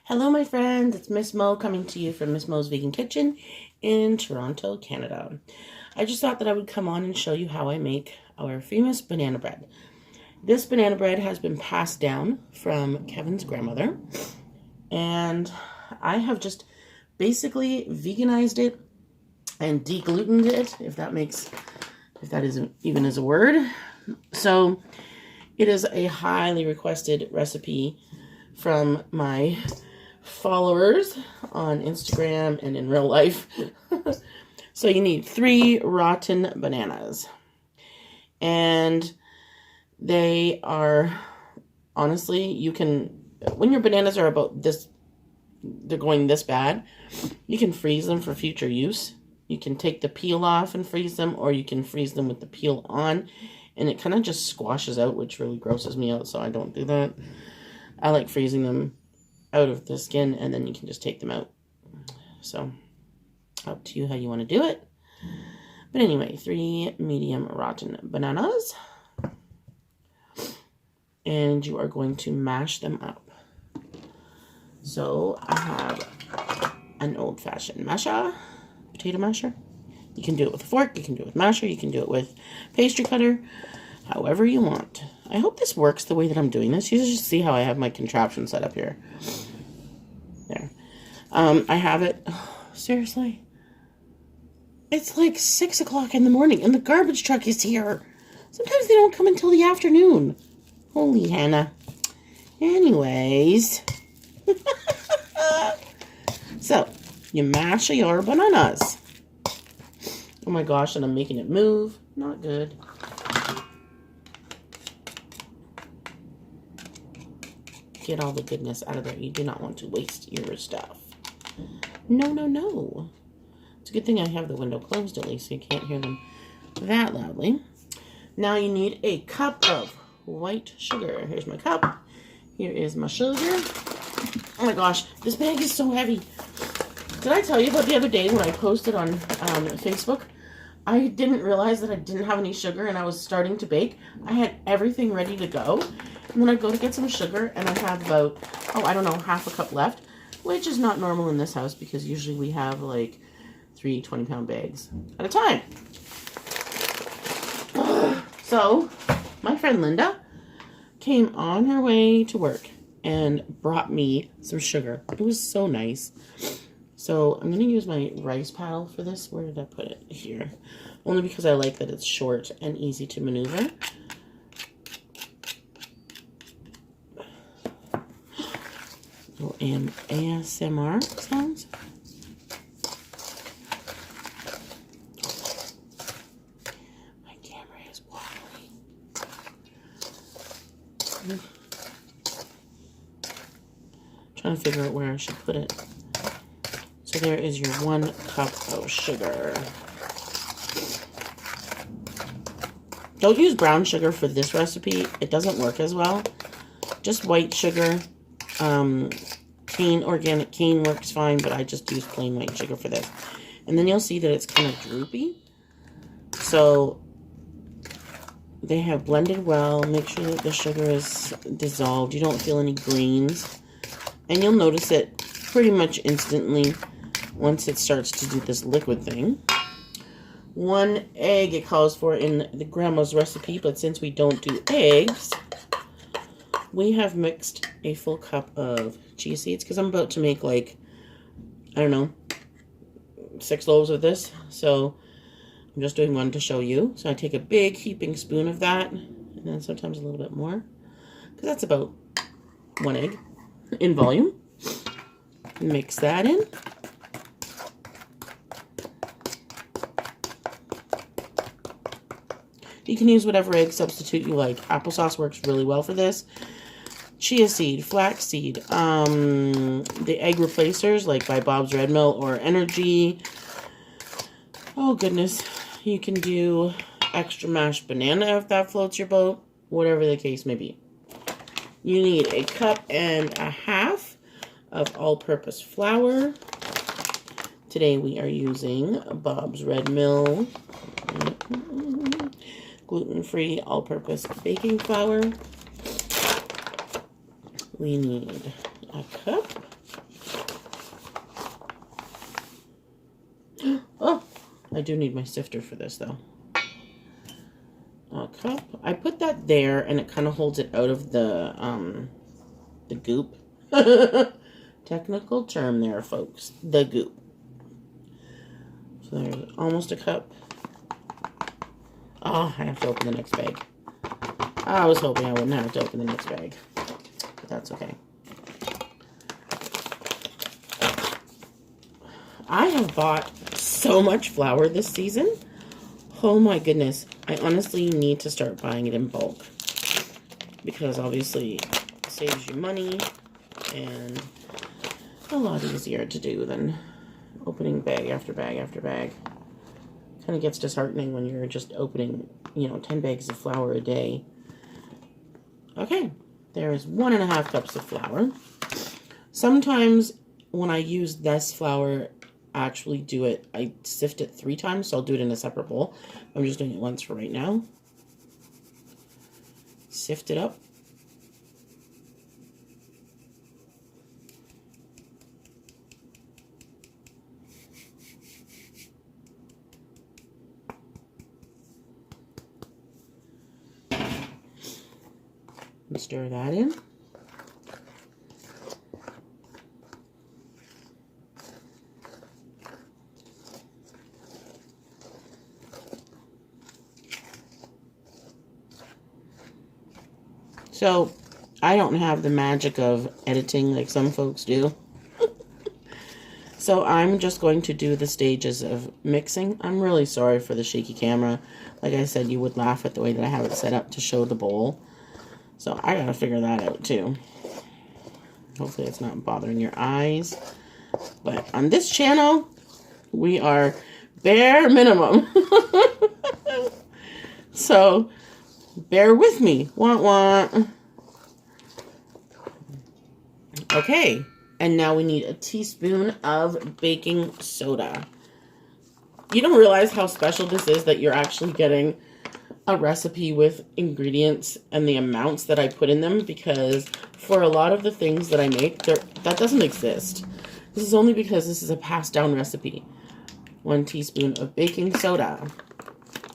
Hello, my friends. It's Miss Mo coming to you from Miss Mo's Vegan Kitchen in Toronto, Canada. I just thought that I would come on and show you how I make our famous banana bread. This banana bread has been passed down from Kevin's grandmother, and I have just basically veganized it and deglutened it, if that isn't even is a word. So it is a highly requested recipe from my followers on Instagram and in real life. So you need 3 rotten bananas, and they are, honestly, you can, when your bananas are about this, they're going this bad, you can freeze them for future use. You can take the peel off and freeze them, or you can freeze them with the peel on, and it kind of just squashes out, which really grosses me out, so I don't do that. I like freezing them out of the skin, and then you can just take them out. So, up to you how you want to do it. But anyway, 3 medium rotten bananas. And you are going to mash them up. So, I have an old-fashioned masher, potato masher. You can do it with a fork, you can do it with masher, you can do it with pastry cutter, however you want. I hope this works the way that I'm doing this. You just see how I have my contraption set up here. There. I have it, seriously, it's like 6 o'clock in the morning and the garbage truck is here. Sometimes they don't come until the afternoon. Holy Hannah. Anyways. So, you mash your bananas. Oh my gosh, and I'm making it move. Not good. Get all the goodness out of there. You do not want to waste your stuff. No, no, no. It's a good thing I have the window closed at least, so you can't hear them that loudly. Now you need a cup of white sugar. Here's my cup. Here is my sugar. Oh my gosh, this bag is so heavy. Did I tell you about the other day when I posted on Facebook? I didn't realize that I didn't have any sugar and I was starting to bake. I had everything ready to go. And then I go to get some sugar and I have about, I don't know, half a cup left, which is not normal in this house because usually we have like 3 20-pound bags at a time. So my friend Linda came on her way to work and brought me some sugar. It was so nice. So I'm going to use my rice paddle for this. Where did I put it? Here. Only because I like that it's short and easy to maneuver. Little ASMR sounds. My camera is wobbly. Trying to figure out where I should put it. So there is your 1 cup of sugar. Don't use brown sugar for this recipe. It doesn't work as well. Just white sugar. Organic cane works fine, but I just use plain white sugar for this. And then you'll see that it's kind of droopy. So they have blended well. Make sure that the sugar is dissolved. You don't feel any grains. And you'll notice it pretty much instantly once it starts to do this liquid thing. 1 egg it calls for in the grandma's recipe, but since we don't do eggs, we have mixed a full cup of chia seeds because I'm about to make like, I don't know, 6 loaves of this. So I'm just doing 1 to show you. So I take a big heaping spoon of that, and then sometimes a little bit more, because that's about 1 egg in volume. Mix that in. You can use whatever egg substitute you like. Applesauce works really well for this. Chia seed, flax seed, the egg replacers like by Bob's Red Mill or Energy. Oh goodness, you can do extra mashed banana if that floats your boat. Whatever the case may be. You need 1.5 cups of all-purpose flour. Today we are using Bob's Red Mill gluten-free all-purpose baking flour. We need a cup. I do need my sifter for this, though. A cup. I put that there, and it kind of holds it out of the goop. Technical term there, folks. The goop. So there's almost a cup. Oh, I have to open the next bag. I was hoping I wouldn't have to open the next bag, but that's okay. I have bought so much flour this season. Oh my goodness. I honestly need to start buying it in bulk, because obviously it saves you money and a lot easier to do than opening bag after bag after bag. Kind of gets disheartening when you're just opening, 10 bags of flour a day. Okay, there's 1.5 cups of flour. Sometimes when I use this flour, I sift it 3 times, so I'll do it in a separate bowl. I'm just doing it once for right now. Sift it up. And stir that in. So, I don't have the magic of editing like some folks do. So, I'm just going to do the stages of mixing. I'm really sorry for the shaky camera. Like I said, you would laugh at the way that I have it set up to show the bowl. So, I gotta figure that out too. Hopefully it's not bothering your eyes. But on this channel, we are bare minimum. So, bear with me. Want, want. Okay. And now we need a teaspoon of baking soda. You don't realize how special this is that you're actually getting a recipe with ingredients and the amounts that I put in them, because for a lot of the things that I make, that doesn't exist. This is only because this is a passed down recipe. 1 teaspoon of baking soda.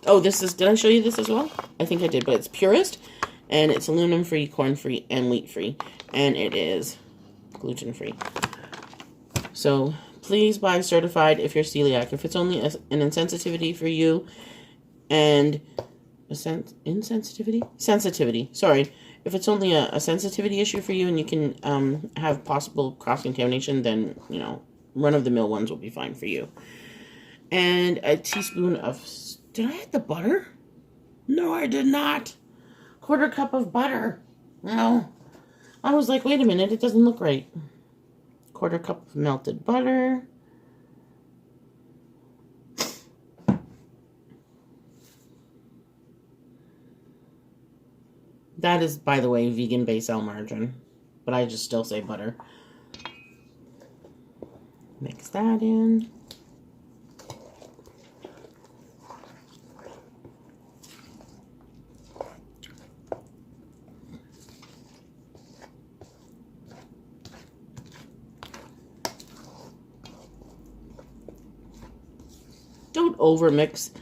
Oh, did I show you this as well? I think I did, but it's Purist, and it's aluminum-free, corn-free, and wheat-free, and it is gluten-free. So, please buy certified if you're celiac. If it's only an insensitivity for you, and sensitivity. Sorry. If it's only a sensitivity issue for you and you can have possible cross-contamination, then, run-of-the-mill ones will be fine for you. And a teaspoon of... Did I add the butter? No, I did not. 1/4 cup of butter. No. I was like, wait a minute, it doesn't look right. 1/4 cup of melted butter. That is, by the way, vegan Basil margarine, but I just still say butter. Mix that in. Don't over mix,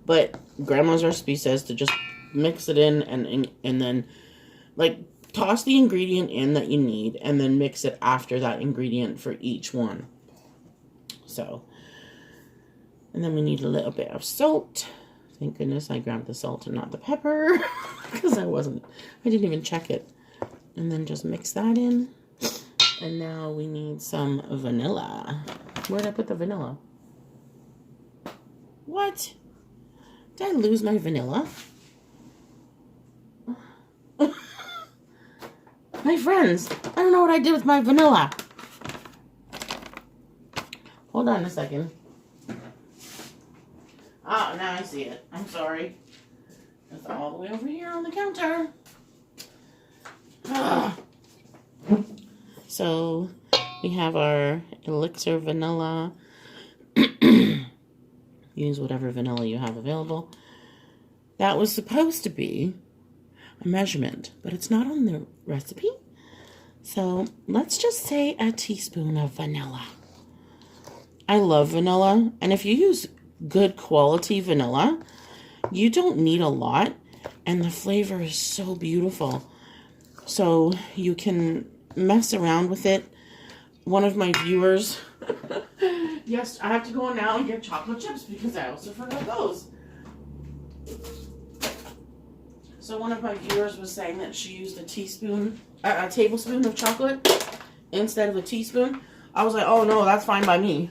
but Grandma's recipe says to just mix it in and then like toss the ingredient in that you need and then mix it after that ingredient for each one. So, and then we need a little bit of salt. Thank goodness I grabbed the salt and not the pepper, because I didn't even check it. And then just mix that in. And now we need some vanilla. Where did I put the vanilla? What? Did I lose my vanilla? My friends, I don't know what I did with my vanilla. Hold on a second. Oh, now I see it. I'm sorry. It's all the way over here on the counter. Ugh. So, we have our elixir vanilla. Use whatever vanilla you have available. That was supposed to be a measurement, but it's not on the recipe. So let's just say a teaspoon of vanilla. I love vanilla, and if you use good quality vanilla. You don't need a lot, and the flavor is so beautiful. So you can mess around with it. One of my viewers, yes, I have to go now and get chocolate chips because I also forgot those. So one of my viewers was saying that she used a tablespoon of chocolate instead of a teaspoon. I was like, oh no, that's fine by me.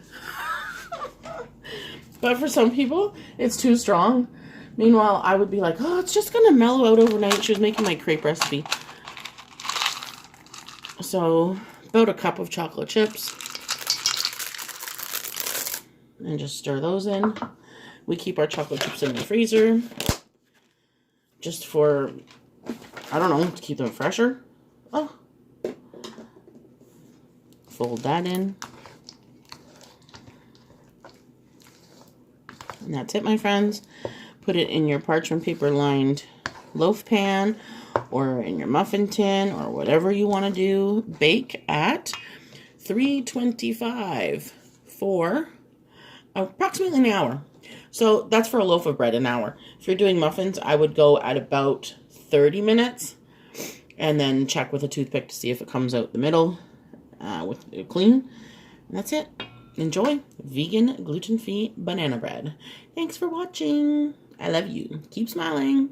But for some people, it's too strong. Meanwhile, I would be like, oh, it's just going to mellow out overnight. She was making my crepe recipe. So, about a cup of chocolate chips. And just stir those in. We keep our chocolate chips in the freezer. Just for, I don't know, to keep them fresher. Oh. Fold that in. And that's it, my friends. Put it in your parchment paper lined loaf pan or in your muffin tin or whatever you want to do. Bake at 325 for approximately an hour. So that's for a loaf of bread, an hour. If you're doing muffins, I would go at about 30 minutes and then check with a toothpick to see if it comes out the middle with clean. And that's it. Enjoy vegan, gluten-free banana bread. Thanks for watching. I love you. Keep smiling.